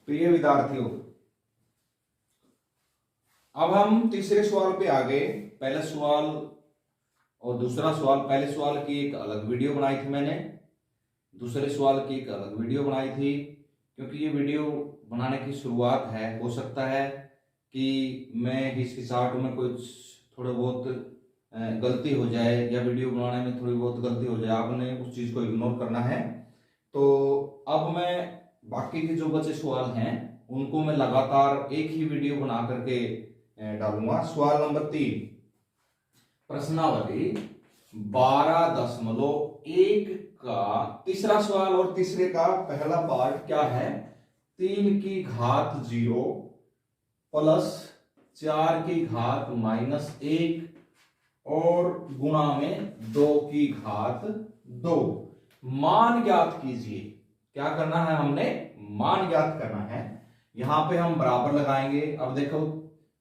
प्रिय विद्यार्थियों, अब हम तीसरे सवाल पे आ गए। पहला सवाल और दूसरा सवाल, पहले सवाल की एक अलग वीडियो बनाई थी मैंने, दूसरे सवाल की एक अलग वीडियो बनाई थी। क्योंकि ये वीडियो बनाने की शुरुआत है, हो सकता है कि मैं इसकी स्टार्ट में कुछ थोड़ा बहुत गलती हो जाए या वीडियो बनाने में थोड़ी बहुत गलती हो जाए, आपने उस चीज को इग्नोर करना है। तो अब मैं बाकी के जो बचे सवाल हैं उनको मैं लगातार एक ही वीडियो बना करके डालूंगा। सवाल नंबर 3, प्रश्नावली 12.1 का तीसरा सवाल और तीसरे का पहला पार्ट क्या है? 3 की घात 0 प्लस 4 की घात -1 और गुणा में 2 की घात 2। मान ज्ञात कीजिए। क्या करना है? हमने मान ज्ञात करना है। यहां पे हम बराबर लगाएंगे। अब देखो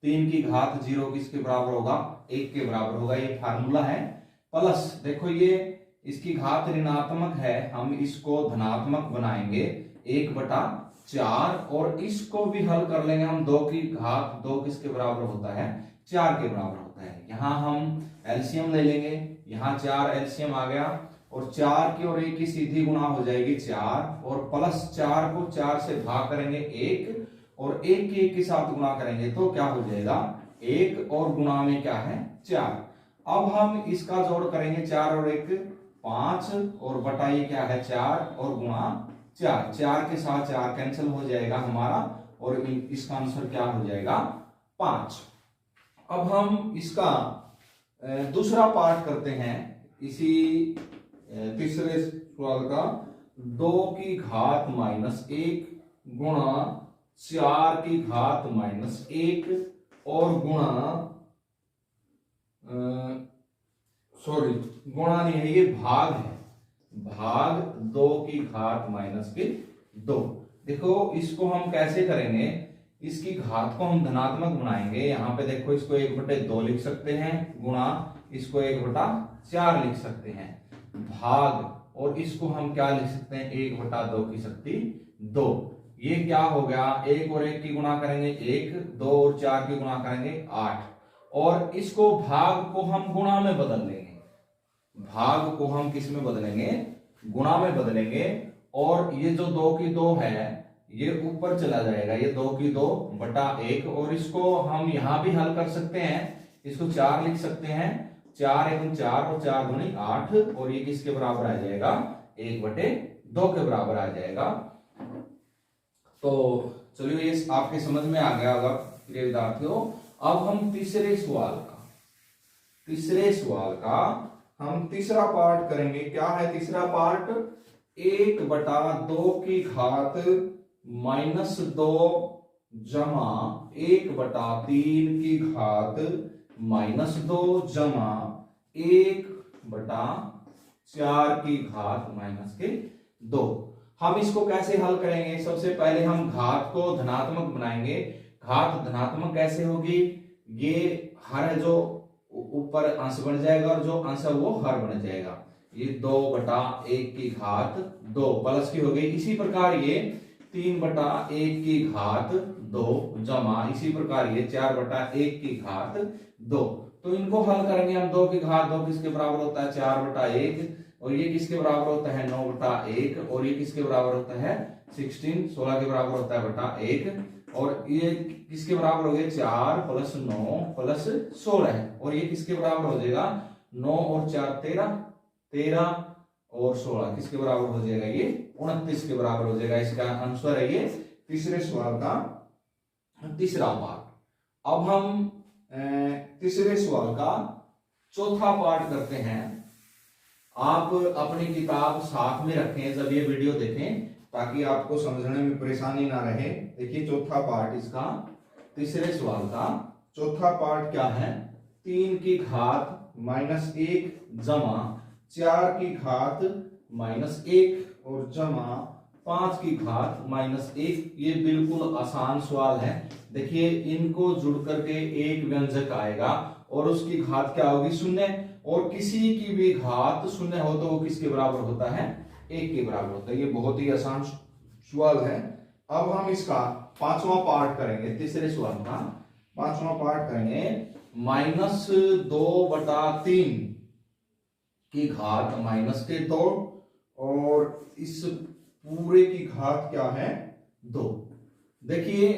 3 की घात 0 किसके बराबर होगा? 1 के बराबर होगा, ये फार्मूला है। प्लस देखो ये इसकी घात ऋणात्मक है, हम इसको धनात्मक बनाएंगे 1/4 और इसको भी हल कर लेंगे हम। 2 की घात 2 किसके बराबर होता है? 4 के बराबर होता है। यहां हम एलसीएम ले लेंगे, यहां 4 एलसीएम आ गया और 4 की और 1 की सीधी गुणा हो जाएगी 4 और प्लस 4 को 4 से भाग करेंगे 1 और 1 की 1 के साथ गुणा करेंगे तो क्या हो जाएगा? 1 और गुणा में क्या है? 4। अब हम इसका जोड़ करेंगे 4 और 1 5 और बटा ये क्या है? 4 और गुणा 4। 4 के साथ 4 कैंसिल हो जाएगा हमारा और इसका आंसर क्या हो जाएगा? 5। अब हम इसका दूसरा पार्ट करते हैं इसी तीसरे सवाल का। 2 की घात -1 गुणा 4 की घात -1 और गुणा गुणा नहीं है, ये भाग है, भाग 2 की घात -2। देखो इसको हम कैसे करेंगे? इसकी घात को हम धनात्मक बनाएंगे। यहां पे देखो इसको 1/2 लिख सकते हैं, गुणा इसको 1/4 लिख सकते हैं, भाग और इसको हम क्या लिख सकते हैं? 1/2 की शक्ति 2। ये क्या हो गया? 1 और 1 की गुणा करेंगे 1, 2 और 4 की गुणा करेंगे 8 और इसको भाग को हम गुणा में बदल लेंगे। भाग को हम किस में बदलेंगे? गुणा में बदलेंगे और ये जो 2 की 2 है ये ऊपर चला जाएगा, ये 2 की 2/1 और इसको हम यहां भी हल कर सकते हैं, इसको 4 लिख सकते हैं, 4 × 4 और 4 दूनी 8 और ये किसके बराबर आ जाएगा? 1/2 के बराबर आ जाएगा। तो चलिए ये आपके समझ में आ गया होगा प्रिय विद्यार्थियों। अब हम तीसरे सवाल का हम तीसरा पार्ट करेंगे। क्या है तीसरा पार्ट? 1/2 की घात -2 जमा 1/3 की घात -2 जमा 1/4 की घात -2। हम इसको कैसे हल करेंगे? सबसे पहले हम घात को धनात्मक बनाएंगे। घात धनात्मक कैसे होगी? ये हर जो ऊपर अंश बन जाएगा और जो अंश है वो हर बन जाएगा। ये 2/1 की घात 2 प्लस की हो गई। इसी प्रकार ये 3/1 की घात 2 जमा इसी प्रकार ये 4/1 की घात 2। तो इनको हल करेंगे हम। 2 की घात 2 किसके बराबर होता है? 4/1 और ये किसके बराबर होता है? 9/1 और ये किसके बराबर होता है? 16 के बराबर होता है /1 और ये किसके बराबर हो गए? 4 + 9 + 16 और ये किसके बराबर हो जाएगा? 9 और 4 13 और 16 किसके बराबर हो जाएगा? ये 29 के बराबर हो जाएगा। इसका आंसर है ये तीसरे सवाल का तीसरा पार्ट। अब हम तीसरे सवाल का चौथा पार्ट करते हैं। आप अपनी किताब साथ में रखें जब ये वीडियो देखें ताकि आपको समझने में परेशानी ना रहे। देखिए चौथा पार्ट इसका तीसरे सवाल का चौथा पार्ट क्या है? 3 की घात -1 जमा 4 की घात -1 और जमा 5 की घात -1। ये बिल्कुल आसान सवाल है। देखिए इनको जुड़ करके एक व्यंजक आएगा और उसकी घात क्या होगी? 0 और किसी की भी घात 0 हो तो वो किसके बराबर होता है? 1 के बराबर होता है। ये बहुत ही आसान सवाल है, अब हम इसका पांचवा पार्ट करेंगे, तीसरे सवाल का पांचवा पार्ट करेंगे। -2/3 की घात -2 और इस पूरे की घात क्या है 2। देखिए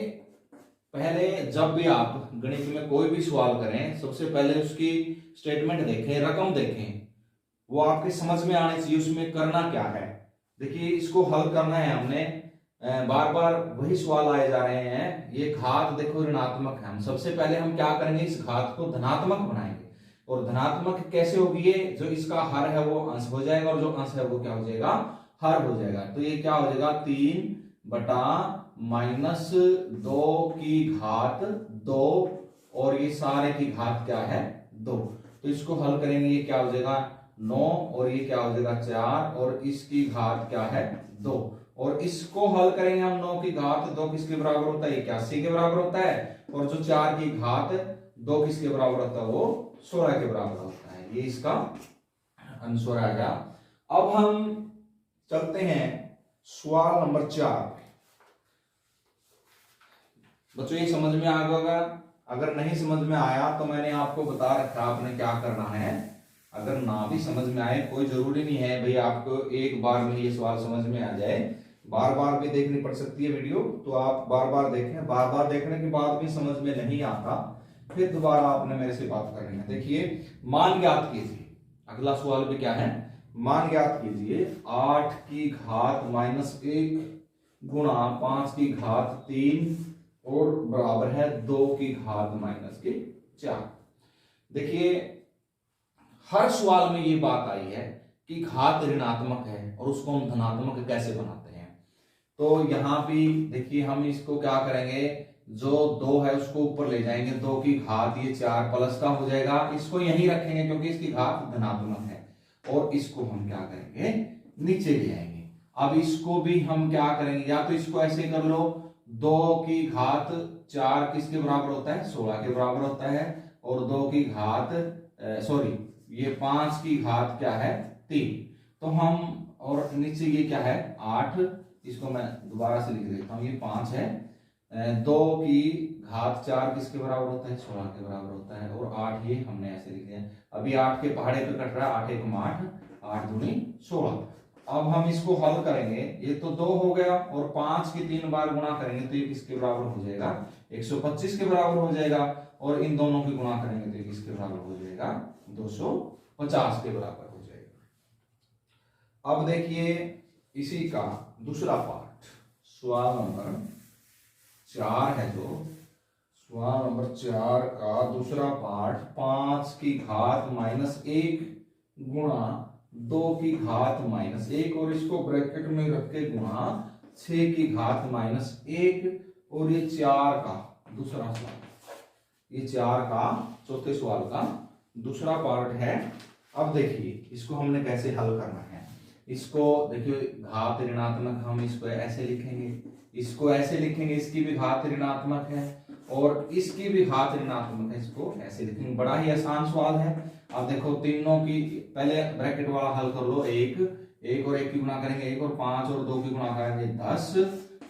पहले जब भी आप गणित में कोई भी सवाल करें, सबसे पहले उसकी स्टेटमेंट देखें, रकम देखें, वो आपके समझ में आने चाहिए उसमें करना क्या है। देखिए इसको हल करना है हमने, बार बार वही सवाल आए जा रहे हैं। ये घात देखो ऋणात्मक है, हम सबसे पहले हम क्या करेंगे, इस घात को धनात्मक बनाएंगे। और धनात्मक कैसे होगी, ये जो इसका हर है वो अंश हो जाएगा और जो अंश है वो क्या हो जाएगा, हर हो जाएगा। तो ये क्या हो जाएगा 3/-2 की घात 2 और ये सारे की घात क्या है 2। तो इसको हल करेंगे, ये क्या हो जाएगा 9 और ये क्या हो जाएगा 4 और इसकी घात क्या है 2। और इसको हल करेंगे हम, 9 की घात 2 किसके बराबर होता है, 81 के बराबर होता है। और जो 4 की घात 2 किसके बराबर होता है, वो 16 के बराबर होता है। ये इसका आंसर आ गया। अब हम चलते हैं सवाल नंबर 4। बच्चों ये समझ में आ गया, अगर नहीं समझ में आया तो मैंने आपको बता रखा आपने क्या करना है। अगर ना भी समझ में आए कोई जरूरी नहीं है भाई आपको एक बार में ये सवाल समझ में आ जाए, बार बार भी देखनी पड़ सकती है वीडियो, तो आप बार बार देखें। बार बार देखने के बाद भी समझ में नहीं आता फिर दोबारा आपने मेरे से बात करनी है। देखिए मान ज्ञात कीजिए, अगला सवाल भी क्या है, मान ज्ञात कीजिए 8 की घात -1 गुणा 5 की घात 3 और बराबर है 2 की घात -4। देखिए हर सवाल में ये बात आई है कि घात ऋणात्मक है और उसको हम धनात्मक कैसे बनाते हैं। तो यहां भी देखिए हम इसको क्या करेंगे, जो 2 है उसको ऊपर ले जाएंगे, 2 की घात ये 4 प्लस का हो जाएगा, इसको यहीं रखेंगे क्योंकि इसकी घात धनात्मक है। और इसको हम क्या करेंगे, नीचे ले आएंगे। अब इसको भी हम क्या करेंगे, या तो इसको ऐसे कर लो, 2 की घात 4 किसके बराबर होता है, 16 के बराबर होता है। और 2 की घात ये 5 की घात क्या है 3। तो हम, और नीचे ये क्या है 8, इसको मैं दोबारा से लिख देता हूं, ये 5 है। 2 की घात 4 किसके बराबर होता है, 16 के बराबर होता है। और 8 ये हमने ऐसे लिख दिया, अभी 8 के पहाड़े पे कट रहा है, 8 × 8, 8 दूनी 16। अब हम इसको हल करेंगे, ये तो 2 हो गया और 5 की 3 बार गुणा करेंगे तो ये किसके बराबर हो जाएगा, 125 के बराबर हो जाएगा। और इन दोनों की गुणा करेंगे तो ये किसके बराबर हो जाएगा, 250 के बराबर हो जाएगा। अब देखिए इसी का दूसरा पार्ट, सवाल नंबर 4 है, जो सवाल नंबर 4 का दूसरा पार्ट, 5 की घात -1 गुणा 2 की घात -1 और इसको ब्रैकेट में रख के गुणा 6 की घात -1 और ये 4 का दूसरा सवाल, ये 4 का चौथे सवाल का दूसरा पार्ट है। अब देखिए इसको हमने कैसे हल करना है। इसको देखिए घात ऋणात्मक, हम इसको ऐसे लिखेंगे, इसको ऐसे लिखेंगे, इसकी भी घात ऋणात्मक है और इसकी भी घात ऋणात्मक है, इसको ऐसे लिखेंगे। बड़ा ही आसान सवाल है। अब देखो तीनों की पहले ब्रैकेट वाला हल कर लो, 1 और 1 की गुणा करेंगे 1 और 5 और 2 की गुणा करेंगे 10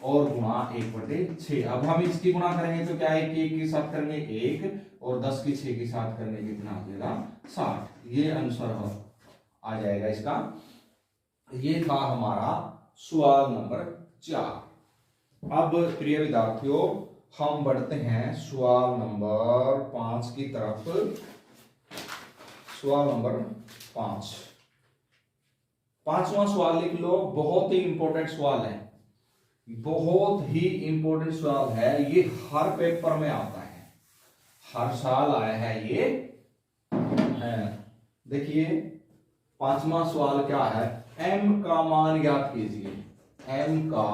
और गुणा 1/6। अब हम इसकी गुणा करेंगे तो क्या 1 की 1 के साथ करेंगे 1 और 10 की 6 के साथ करेंगे कितना हो जाएगा 60। ये आंसर आ जाएगा इसका। ये था हमारा सवाल नंबर 4। अब प्रिय विद्यार्थियों हम बढ़ते हैं सवाल नंबर 5 की तरफ। सवाल नंबर 5, पांचवा सवाल लिख लो, बहुत ही इंपॉर्टेंट सवाल है, बहुत ही इंपॉर्टेंट सवाल है। ये हर पेपर में आता है, हर साल आया है ये है। देखिए पांचवा सवाल क्या है, m का मान ज्ञात कीजिए। m का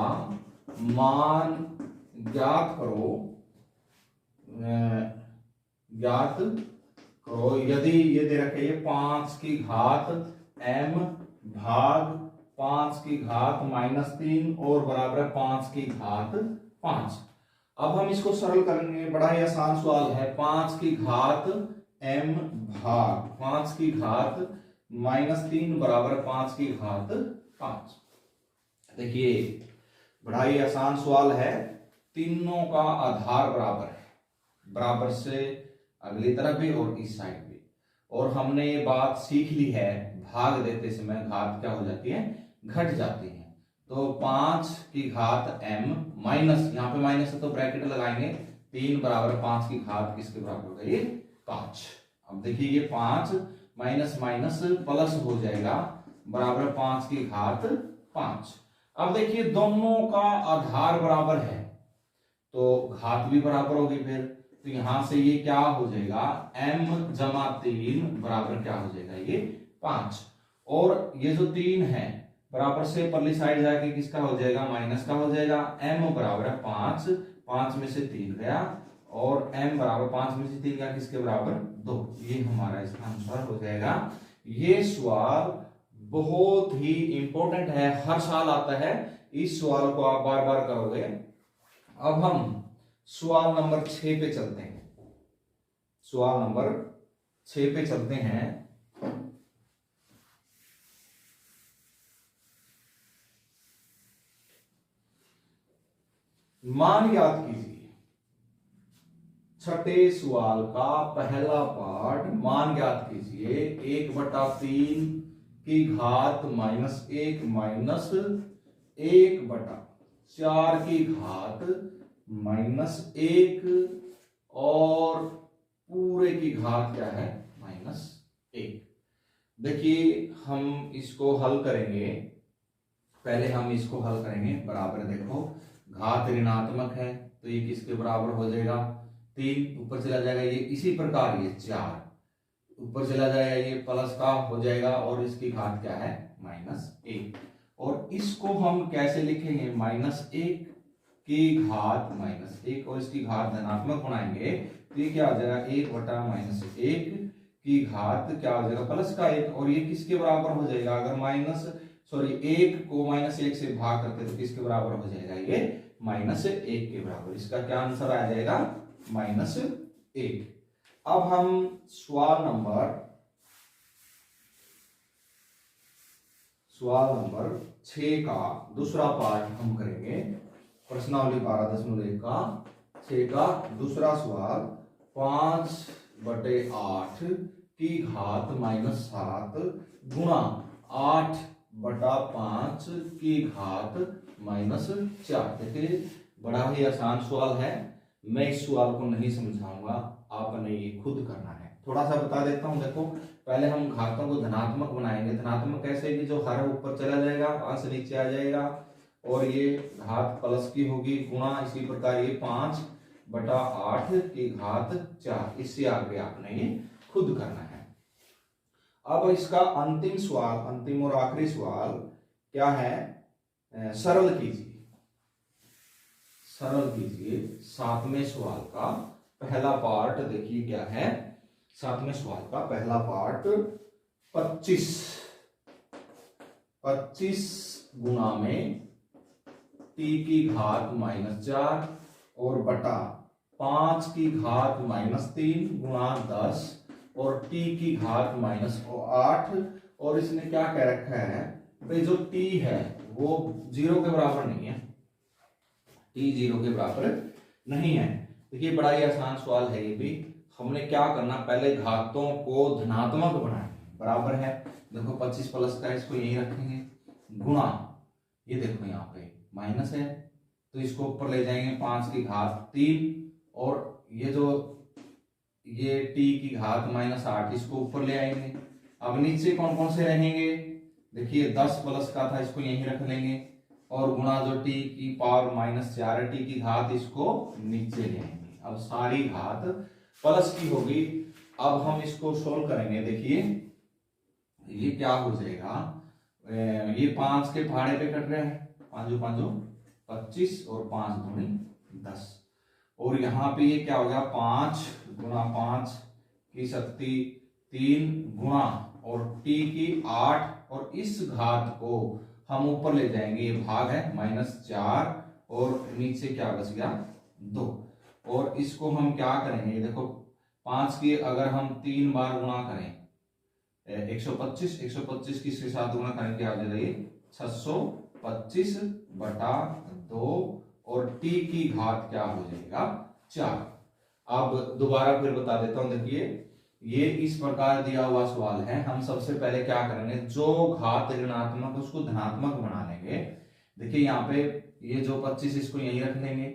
मान ज्ञात करो, ज्ञात करो यदि ये दे रखे 5 की घात m भाग 5 की घात -3 और बराबर है 5 की घात 5। अब हम इसको सरल करेंगे, बड़ा ही आसान सवाल है। 5 की घात m भाग 5 की घात -3 बराबर 5 की घात 5। देखिए बड़ा ही आसान सवाल है। तीनों का आधार बराबर है, बराबर से अगली तरफ भी और इस साइड भी। और हमने ये बात सीख ली है, भाग देते समय घात क्या हो जाती है, घट जाती है। तो 5 की घात m माइनस, यहाँ पे माइनस है तो ब्रैकेट लगाएंगे, 3 बराबर 5 की घात किसके बराबर होगा, ये 5। अब देखिए ये 5 माइनस माइनस प्लस हो जाएगा, बराबर 5 की घात 5। अब देखिए दोनों का आधार बराबर है तो घात भी बराबर होगी फिर, तो यहां से ये क्या हो जाएगा, m जमा 3 बराबर क्या हो जाएगा, ये 5। और ये जो 3 है बराबर से परली साइड जाके किसका हो जाएगा, माइनस का हो जाएगा। m बराबर है 5, 5 में से 3 गया और m बराबर 5 में से 3 गया किसके बराबर, 2। ये हमारा इसका आंसर हो जाएगा। ये सवाल बहुत ही इंपॉर्टेंट है, हर साल आता है, इस सवाल को आप बार बार करोगे। अब हम सवाल नंबर 6 पे चलते हैं, सवाल नंबर 6 पे चलते हैं। मान याद कीजिए, छठे सवाल का पहला पार्ट, मान याद कीजिए 1/3 की घात -1 माइनस 1/4 की घात -1 और पूरे की घात क्या है, -1। देखिए हम इसको हल करेंगे, पहले हम इसको हल करेंगे। बराबर देखो घात ऋणात्मक है तो ये किसके बराबर हो जाएगा, 3 ऊपर चला जाएगा, ये इसी प्रकार ये 4 ऊपर चला जाएगा, ये प्लस का हो जाएगा और इसकी घात क्या है, -1। और इसको हम कैसे लिखेंगे, -1 की घात -1 और इसकी घात धनात्मक बनाएंगे तो ये क्या हो जाएगा, 1/-1 की घात क्या हो जाएगा, प्लस का 1। और ये किसके बराबर हो जाएगा, अगर 1 को -1 से भाग करते तो किसके बराबर हो जाएगा, ये -1 के बराबर। इसका क्या आंसर आ जाएगा, -1। अब हम सवाल नंबर 6 का दूसरा पार्ट हम करेंगे, प्रश्नावली 12.1 का 6 का दूसरा सवाल। 5/8 की घात -7 गुणा 8/5 की घात -4। देखिए बड़ा ही आसान सवाल है, मैं इस सवाल को नहीं समझाऊंगा, आपने ये खुद करना है। थोड़ा सा बता देता हूं, देखो पहले हम घातों को धनात्मक बनाएंगे। धनात्मक कैसे कि जो हर ऊपर चला जाएगा, अंश नीचे आ जाएगा और ये घात प्लस की होगी, गुणा इसी प्रकार ये 5/8 की घात 4। इससे आगे आपने ये खुद करना है। अब इसका अंतिम सवाल, अंतिम और आखिरी सवाल क्या है, सरल कीजिए, सरल कीजिए 7वें सवाल का पहला पार्ट। देखिए क्या है 7वें सवाल का पहला पार्ट, 25 गुणा में t की घात -4 और बटा 5 की घात -3 गुणा 10 और t की घात -8। और इसने क्या कह रखा है भाई, जो t है वो 0 के बराबर नहीं है, t 0 के बराबर नहीं है। देखिए बड़ा ही आसान सवाल है ये भी। हमने क्या करना, पहले घातों को धनात्मक बनाए, बराबर है, देखो 25 प्लस का इसको यही रखेंगे, गुणा ये देखो यहाँ पे माइनस है तो इसको ऊपर ले जाएंगे, 5 की घात 3 और ये जो ये t की घात -8 इसको ऊपर ले आएंगे। अब नीचे कौन कौन से रहेंगे, देखिए 10 प्लस का था इसको यहीं रख लेंगे और गुणा जो t की पावर -4 है, t की घात इसको नीचे ले आएंगे। अब सारी घात प्लस की होगी। अब हम इसको सोल्व करेंगे, देखिए ये क्या हो जाएगा, ये 5 के फाड़े पे कट रहे हैं, 5 5 25 और 5 दूनी 10। और यहाँ पे ये क्या हो गया, 5 गुणा 5 की शक्ति 3 गुणा और t की 8 और इस घात को हम ऊपर ले जाएंगे, ये भाग है -4 और नीचे क्या बच गया 2। और इसको हम क्या करेंगे, देखो 5 की अगर हम 3 बार गुणा करें 125 किसके साथ गुणा करें, क्या हो जाएगा ये 625/10 2 और t की घात क्या हो जाएगा 4। अब दोबारा फिर बता देता हूं, देखिए ये इस प्रकार दिया हुआ सवाल है। हम सबसे पहले क्या करेंगे, जो घात ऋणात्मक उसको धनात्मक बना लेंगे। देखिए यहाँ पे ये जो 25 इसको यहीं रख लेंगे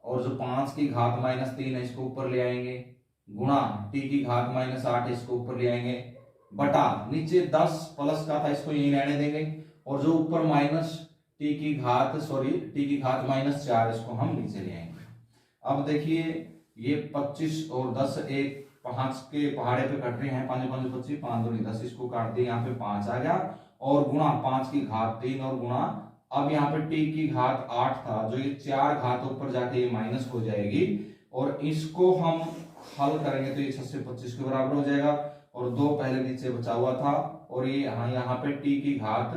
और जो 5 की घात -3 है इसको ऊपर ले आएंगे, गुणा t की घात -8 इसको ऊपर ले आएंगे, बटा नीचे 10 प्लस का था इसको यहीं रहने देंगे, और जो ऊपर t की घात -4 इसको हम नीचे ले आएंगे। अब देखिए ये 25 और 10 एक 5 के पहाड़े पे कट रहे हैं, 5 5 25 5 2 10 इसको काट दिए, यहाँ पे 5 आ गया और गुणा 5 की घात 3 और गुणा अब यहाँ पे t की घात 8 था, जो ये 4 घात ऊपर जाके ये माइनस हो जाएगी और इसको हम हल करेंगे तो ये 6 से 25 के बराबर हो जाएगा और 2 पहले नीचे बचा हुआ था और ये यहाँ पे t की घात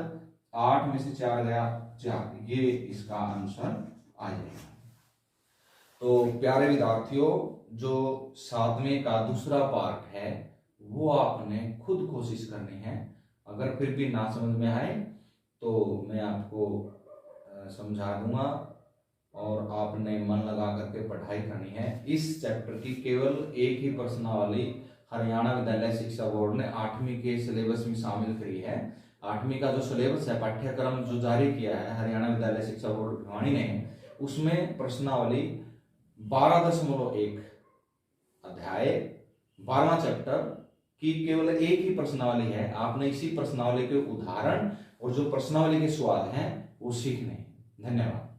8 में से 4 गया 4, ये इसका आंसर आ जाएगा। तो प्यारे विद्यार्थियों, जो 7वें का दूसरा पार्ट है वो आपने खुद कोशिश करनी है। अगर फिर भी ना समझ में आए तो मैं आपको समझा दूंगा और आपने मन लगा करके पढ़ाई करनी है। इस चैप्टर की केवल एक ही प्रश्नावली हरियाणा विद्यालय शिक्षा बोर्ड ने 8वीं के सिलेबस में शामिल करी है। 8वीं का जो सिलेबस है, पाठ्यक्रम जो जारी किया है हरियाणा विद्यालय शिक्षा बोर्ड भिवानी ने, उसमें प्रश्नावली 12.1 अध्याय 12वां चैप्टर की केवल एक ही प्रश्नावली है। आपने इसी प्रश्नावली के उदाहरण और जो प्रश्नावली के सवाल हैं वो सीखने हैं। धन्यवाद।